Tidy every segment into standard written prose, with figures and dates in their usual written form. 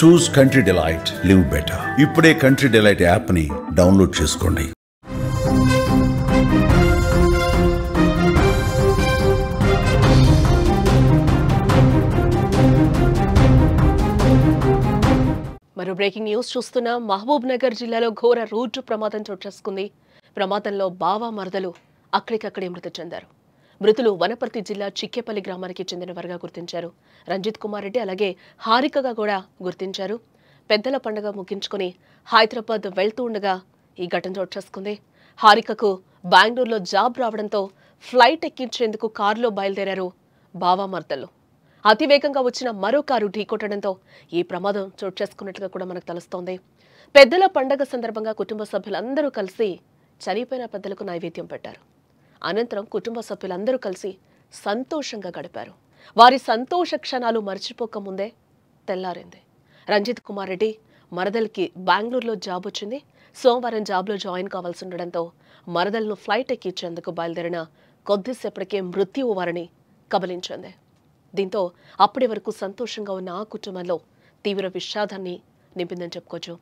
చూస్ country delight, live better. ఇప్పుడే country delight app ని download చేసుకోండి. మరో బ్రేకింగ్ న్యూస్ చూస్తున్నాం. మహబూబ్ నగర్ జిల్లాలో ఘోర రోడ్డు ప్రమాదం చోటు చేసుకుంది. ప్రమాదంలో బావ మరదలు అక్కడికక్కడే మృతి చెందారు. మృతులు వనపర్తి జిల్లా చిక్కేపల్లి గ్రామానికి చెందినవారుగా గుర్తించారు. రంజిత్ కుమార్ రెడ్డి అలాగే హారికగా కూడా గుర్తించారు. పెద్దల పండుగ ముగించుకుని హైదరాబాద్ వెళ్తూ ఉండగా ఈ ఘటన చోటు చేసుకుంది. హారికకు బెంగళూరులో జాబ్ రావడంతో ఫ్లైట్ ఎక్కించేందుకు కారులో బయలుదేరారు బావ మరదలు. అతివేగంగా వచ్చిన మరో కారు ఢీకొట్టడంతో ఈ ప్రమాదం చోటు చేసుకున్నట్లుగా కూడా మనకు తెలుస్తోంది. పెద్దల పండగ సందర్భంగా కుటుంబ సభ్యులందరూ కలిసి చనిపోయిన పెద్దలకు నైవేద్యం పెట్టారు. అనంతరం కుటుంబ సభ్యులందరూ కలిసి సంతోషంగా గడిపారు. వారి సంతోష క్షణాలు మర్చిపోకముందే తెల్లారింది. రంజిత్ కుమార్ రెడ్డి మరదల్కి బెంగళూరులో జాబ్ వచ్చింది. సోమవారం జాబ్లో జాయిన్ కావాల్సి ఉండడంతో మరదలను ఫ్లైట్ ఎక్కించేందుకు బయలుదేరిన కొద్దిసేపటికే మృత్యువు వారిని కబలించింది. దీంతో అప్పటి వరకు సంతోషంగా ఉన్న ఆ కుటుంబంలో తీవ్ర విషాదాన్ని నింపిందని చెప్పుకోవచ్చు.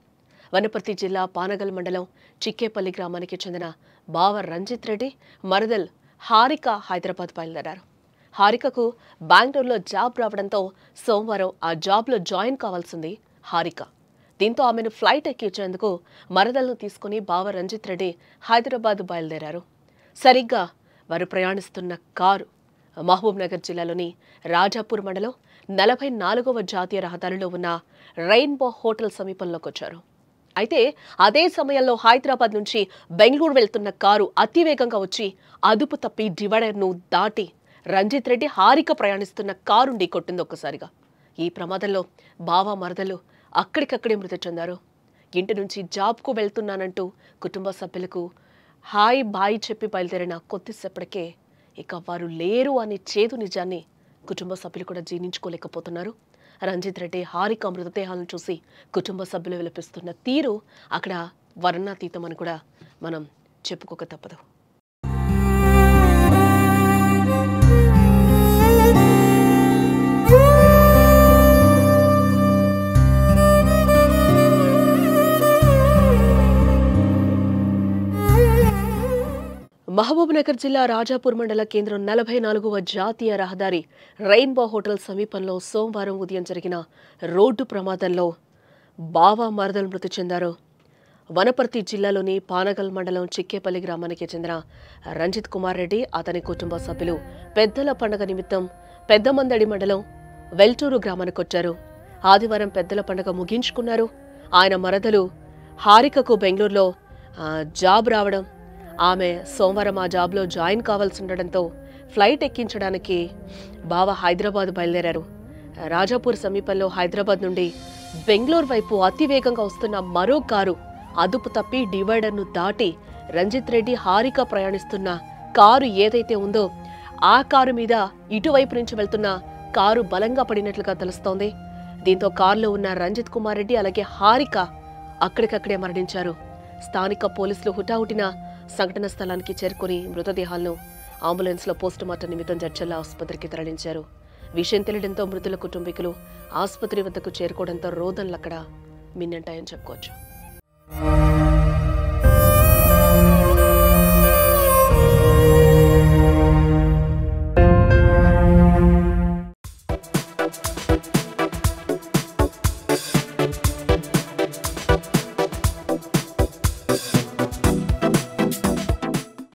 వనపర్తి జిల్లా పానగల్ మండలం చిక్కేపల్లి గ్రామానికి చెందిన బావ రంజిత్ రెడ్డి మరదల్ హారిక హైదరాబాద్ బయలుదేరారు. హారికకు బెంగళూరులో జాబ్ రావడంతో సోమవారం ఆ జాబ్లో జాయిన్ కావాల్సింది హారిక. దీంతో ఆమెను ఫ్లైట్ ఎక్కించేందుకు మరదలను తీసుకుని బావ రంజిత్ రెడ్డి హైదరాబాద్ బయలుదేరారు. సరిగ్గా వారు ప్రయాణిస్తున్న కారు మహబూబ్ నగర్ జిల్లాలోని రాజాపూర్ మండలం 44వ జాతీయ రహదారిలో ఉన్న రెయిన్బో హోటల్ సమీపంలోకి వచ్చారు. అయితే అదే సమయంలో హైదరాబాద్ నుంచి బెంగళూరు వెళ్తున్న కారు అతివేగంగా వచ్చి అదుపు తప్పి డివైడర్ను దాటి రంజిత్ రెడ్డి హారిక ప్రయాణిస్తున్న కారు ఢీకొట్టింది ఒక్కసారిగా. ఈ ప్రమాదంలో బావ మరదలు అక్కడికక్కడే మృతి చెందారు. ఇంటి నుంచి జాబ్కు వెళ్తున్నానంటూ కుటుంబ సభ్యులకు హాయ్ బాయ్ చెప్పి బయలుదేరిన కొద్దిసేపటికే ఇక వారు లేరు అనే చేదు నిజాన్ని కుటుంబ సభ్యులు కూడా జీర్ణించుకోలేకపోతున్నారు. రంజిత్ రెడ్డి హారిక మృతదేహాలను చూసి కుటుంబ సభ్యులు విలపిస్తున్న తీరు అక్కడ వర్ణాతీతం అని కూడా మనం చెప్పుకోక తప్పదు. మహబూబ్ నగర్ జిల్లా రాజాపూర్ మండల కేంద్రం 44వ జాతీయ రహదారి రెయిన్బో హోటల్ సమీపంలో సోమవారం ఉదయం జరిగిన రోడ్డు ప్రమాదంలో బావ మరదలు మృతి చెందారు. వనపర్తి జిల్లాలోని పానగల్ మండలం చిక్కేపల్లి గ్రామానికి చెందిన రంజిత్ కుమార్ రెడ్డి అతని కుటుంబ సభ్యులు పెద్దల పండుగ నిమిత్తం పెద్దమందడి మండలం వెల్టూరు గ్రామానికి వచ్చారు. ఆదివారం పెద్దల పండుగ ముగించుకున్నారు. ఆయన మరదలు హారికకు బెంగళూరులో జాబ్ రావడం, ఆమె సోమవారం ఆ జాబ్లో జాయిన్ కావాల్సి ఉండడంతో ఫ్లైట్ ఎక్కించడానికి బావ హైదరాబాద్ బయలుదేరారు. రాజాపూర్ సమీపంలో హైదరాబాద్ నుండి బెంగళూరు వైపు అతివేగంగా వస్తున్న మరో కారు అదుపు తప్పి డివైడర్ను దాటి రంజిత్ రెడ్డి హారిక ప్రయాణిస్తున్న కారు ఏదైతే ఉందో ఆ కారు మీద ఇటువైపు నుంచి వెళ్తున్న కారు బలంగా పడినట్లుగా తెలుస్తోంది. దీంతో కారులో ఉన్న రంజిత్ కుమార్ రెడ్డి అలాగే హారిక అక్కడికక్కడే మరణించారు. స్థానిక పోలీసులు హుటాహుటిన సంఘటన స్థలానికి చేరుకుని మృతదేహాలను అంబులెన్స్లో పోస్టుమార్టం నిమిత్తం జడ్చర్ల ఆసుపత్రికి తరలించారు. విషయం తెలియడంతో మృతుల కుటుంబీకులు ఆసుపత్రి వద్దకు చేరుకోవడంతో రోదనలు అక్కడ మిన్నంటాయని చెప్పుకోవచ్చు.